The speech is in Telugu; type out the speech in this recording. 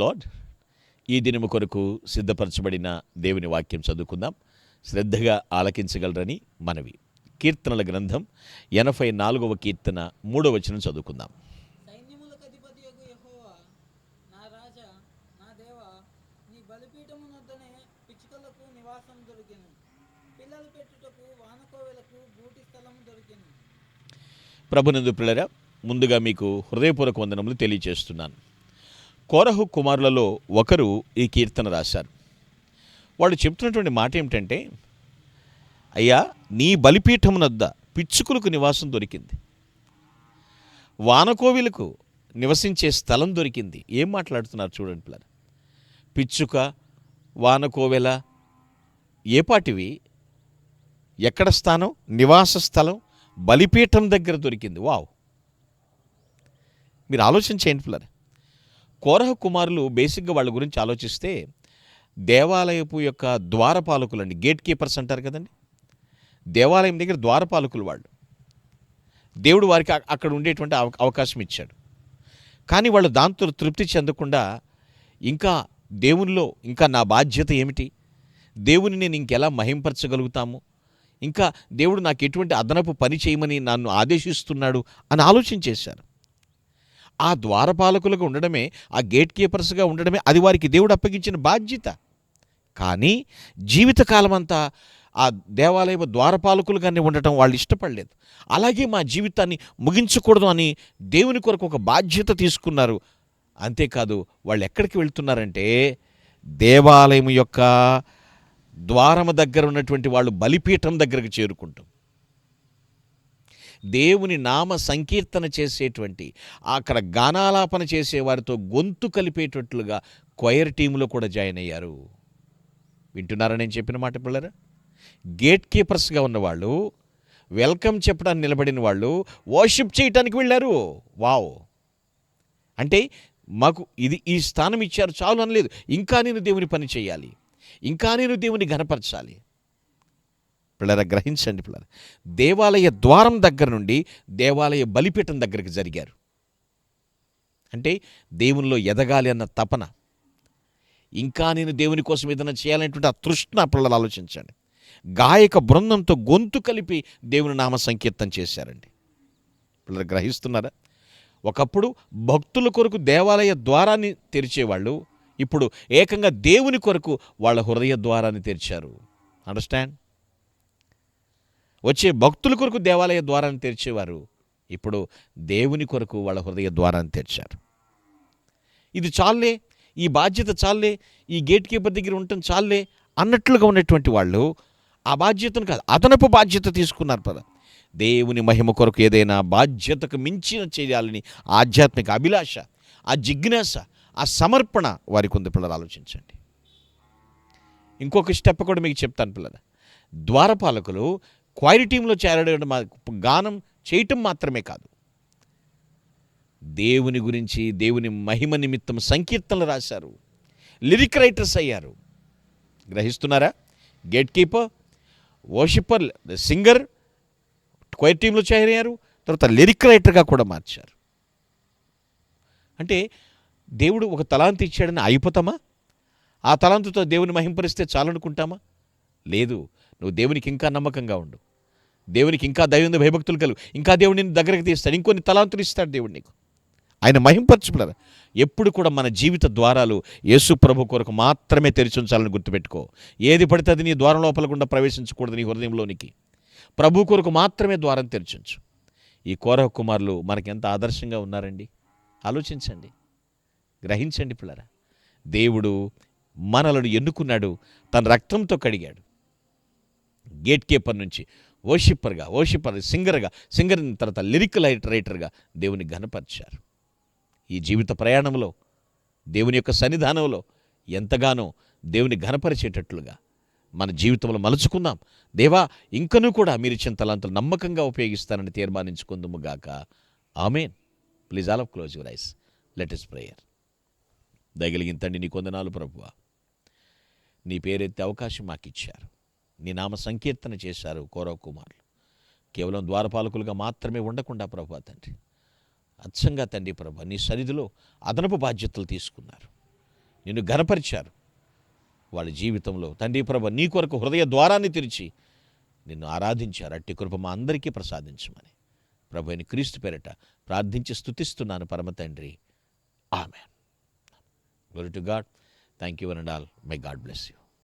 లార్డ్, ఈ దినము కొరకు సిద్ధపరచబడిన దేవుని వాక్యం చదువుకుందాం. శ్రద్ధగా ఆలకించగలరని మనవి. కీర్తనల గ్రంథం 84వ కీర్తన 3వ వచనం చదువుకుందాం. సైన్యములకు అధిపతియగు యెహోవా, నా రాజా, నా దేవా, నీ బలిపీఠమునొద్దనే పిచ్చుకలకు నివాసం దొరికెను, పిల్లలు పెట్టుటకు వానకోవెలకు గూటి స్థలము దొరికెను. ప్రభునందు పిల్లరా, ముందుగా మీకు హృదయపూర్వక వందనములు తెలియజేస్తున్నాను. కోరహు కుమారులలో ఒకరు ఈ కీర్తన రాశారు. వాళ్ళు చెప్తున్నటువంటి మాట ఏమిటంటే, అయ్యా, నీ బలిపీఠమునొద్ద పిచ్చుకులకు నివాసం దొరికింది, వానకోవిలకు నివసించే స్థలం దొరికింది. ఏం మాట్లాడుతున్నారు చూడండి పిల్లలు. పిచ్చుక, వానకోవెల ఏపాటివి? ఎక్కడ స్థానం? నివాస స్థలం బలిపీఠం దగ్గర దొరికింది. వావ్! మీరు ఆలోచన చేయండి పిల్లలు. కోరహ కుమారులు బేసిక్గా వాళ్ళ గురించి ఆలోచిస్తే దేవాలయపు యొక్క ద్వారపాలకులండి, గేట్ కీపర్స్ అంటారు కదండి. దేవాలయం దగ్గర ద్వారపాలకులు వాళ్ళు. దేవుడు వారికి అక్కడ ఉండేటువంటి అవకాశం ఇచ్చాడు. కానీ వాళ్ళు దాంతో తృప్తి చెందకుండా ఇంకా దేవునిలో ఇంకా నా బాధ్యత ఏమిటి, దేవుని నేను ఇంకెలా మహింపరచగలుగుతాము, ఇంకా దేవుడు నాకు ఎటువంటి అదనపు పని చేయమని నన్ను ఆదేశిస్తున్నాడు అని ఆలోచన చేశారు. ఆ ద్వారపాలకులుగా ఉండడమే, ఆ గేట్ కీపర్స్గా ఉండడమే అది వారికి దేవుడు అప్పగించిన బాధ్యత. కానీ జీవితకాలం అంతా ఆ దేవాలయ ద్వారపాలకులుగానే ఉండటం వాళ్ళు ఇష్టపడలేదు. అలాగే మా జీవితాన్ని ముగించకూడదు అని దేవుని కొరకు ఒక బాధ్యత తీసుకున్నారు. అంతేకాదు, వాళ్ళు ఎక్కడికి వెళ్తున్నారంటే దేవాలయం యొక్క ద్వారము దగ్గర ఉన్నటువంటి వాళ్ళు బలిపీఠం దగ్గరకు చేరుకుంటాం. దేవుని నామ సంకీర్తన చేసేటువంటి, అక్కడ గానాలాపన చేసే వారితో గొంతు కలిపేటట్లుగా క్వైర్ టీంలో కూడా జాయిన్ అయ్యారు. వింటున్నారా నేను చెప్పిన మాట పిల్లరా? గేట్ కీపర్స్గా ఉన్నవాళ్ళు, వెల్కమ్ చెప్పడానికి నిలబడిన వాళ్ళు వర్షిప్ చేయటానికి వెళ్ళారు. వావ్! అంటే మాకు ఈ స్థానం ఇచ్చారు చాలు అనలేదు. ఇంకా నేను దేవుని పని చేయాలి, ఇంకా నేను దేవుని ఘనపరచాలి. పిల్లరా, గ్రహించండి పిల్లరా, దేవాలయ ద్వారం దగ్గర నుండి దేవాలయ బలిపీఠం దగ్గరికి జరిగారు. అంటే దేవునిలో ఎదగాలి అన్న తపన, ఇంకా నేను దేవుని కోసం ఏదైనా చేయాలనేటువంటి ఆ తృష్ణ పిల్లలు ఆలోచించండి. గాయక బృందంతో గొంతు కలిపి దేవుని నామ సంకీర్తన చేశారండి. పిల్లలు గ్రహిస్తున్నారా? ఒకప్పుడు భక్తుల కొరకు దేవాలయ ద్వారాన్ని తెరిచేవాళ్ళు, ఇప్పుడు ఏకంగా దేవుని కొరకు వాళ్ళ హృదయ ద్వారాన్ని తెరిచారు. అండర్స్టాండ్? వచ్చే భక్తుల కొరకు దేవాలయ ద్వారాన్ని తెరిచేవారు, ఇప్పుడు దేవుని కొరకు వాళ్ళ హృదయ ద్వారాన్ని తెరిచారు. ఇది చాలే, ఈ బాధ్యత చాలే, ఈ గేట్ కీపర్ దగ్గర ఉండటం చాలే అన్నట్లుగా ఉన్నటువంటి వాళ్ళు ఆ బాధ్యతను కాదు, అదనపు బాధ్యత తీసుకున్నారు కదా. దేవుని మహిమ కొరకు ఏదైనా బాధ్యతకు మించిన చేయాలని ఆధ్యాత్మిక అభిలాష, ఆ జిజ్ఞాస, ఆ సమర్పణ వారికి ఉంది. పిల్లలు ఆలోచించండి. ఇంకొక స్టెప్ కూడా మీకు చెప్తాను పిల్లలు. ద్వారపాలకులు క్వైర్ టీంలో చేరడం, గానం చేయటం మాత్రమే కాదు, దేవుని గురించి, దేవుని మహిమ నిమిత్తం సంకీర్తనలు రాశారు, లిరిక్ రైటర్స్ అయ్యారు. గ్రహిస్తున్నారా? గేట్ కీపర్, వర్షిప్పర్, సింగర్ క్వైర్ టీంలో చేరారు, తర్వాత లిరిక్ రైటర్గా కూడా మార్చారు. అంటే దేవుడు ఒక తలాంతు ఇచ్చాడని అయిపోతామా? ఆ తలాంతుతో దేవుని మహింపరిస్తే చాలనుకుంటామా? లేదు. నువ్వు దేవునికి ఇంకా నమ్మకంగా ఉండు, దేవునికి ఇంకా దైవం భయభక్తులు కలుగు, ఇంకా దేవుడిని దగ్గరకు తీస్తాడు, ఇంకొన్ని తలాంతులు ఇస్తాడు దేవుడు నీకు. ఆయన మహింపరచుకున్నారు. ఎప్పుడు కూడా మన జీవిత ద్వారాలు యేసు ప్రభు కొరకు మాత్రమే తెరిచి ఉంచాలని గుర్తుపెట్టుకో. ఏది పడితే అది నీ ద్వారం లోపల గుండా ప్రవేశించకూడదు. నీ హృదయంలోనికి ప్రభు కొరకు మాత్రమే ద్వారం తెరిచించు. ఈ కోరహ కుమారులు మనకెంత ఆదర్శంగా ఉన్నారండి. ఆలోచించండి, గ్రహించండి పిల్లరా. దేవుడు మనలను ఎన్నుకున్నాడు, తన రక్తంతో కడిగాడు. గేట్ కీపర్ నుంచి వర్షిప్పర్, సింగర్ తర్వాత లిరిక్ రైటర్గా దేవుని ఘనపరిచారు. ఈ జీవిత ప్రయాణంలో దేవుని యొక్క సన్నిధానంలో ఎంతగానో దేవుని ఘనపరిచేటట్లుగా మన జీవితంలో మలుచుకుందాం. దేవా, ఇంకనూ కూడా మీరు ఇచ్చిన తలాంతులు నమ్మకంగా ఉపయోగిస్తానని తీర్మానించుకుందుము గాక. Amen. Please all of close your eyes. Let us prayer. దయగలిగిన తండ్రి, నీ కొందనాలు ప్రభువా. నీ పేరెత్తే అవకాశం మాకు ఇచ్చారు, నీ నామ సంకీర్తన చేశారు కోరహ కుమారులు. కేవలం ద్వారపాలకులుగా మాత్రమే ఉండకుండా ప్రభువా తండ్రి, అచ్చంగా తండ్రి ప్రభు నీ సన్నిధిలో అదనపు బాధ్యతలు తీసుకున్నారు. నిన్ను ఘనపరిచారు. వాళ్ళ జీవితంలో తండ్రి ప్రభ నీ కొరకు హృదయ ద్వారాన్ని తెరిచి నిన్ను ఆరాధించారు. అట్టి కృప మా అందరికీ ప్రసాదించమని ప్రభు అయిన క్రీస్తు పేరిట ప్రార్థించి స్తుతిస్తున్నాను పరమ తండ్రి. Amen. Glory to God. Thank you and all. May God bless you.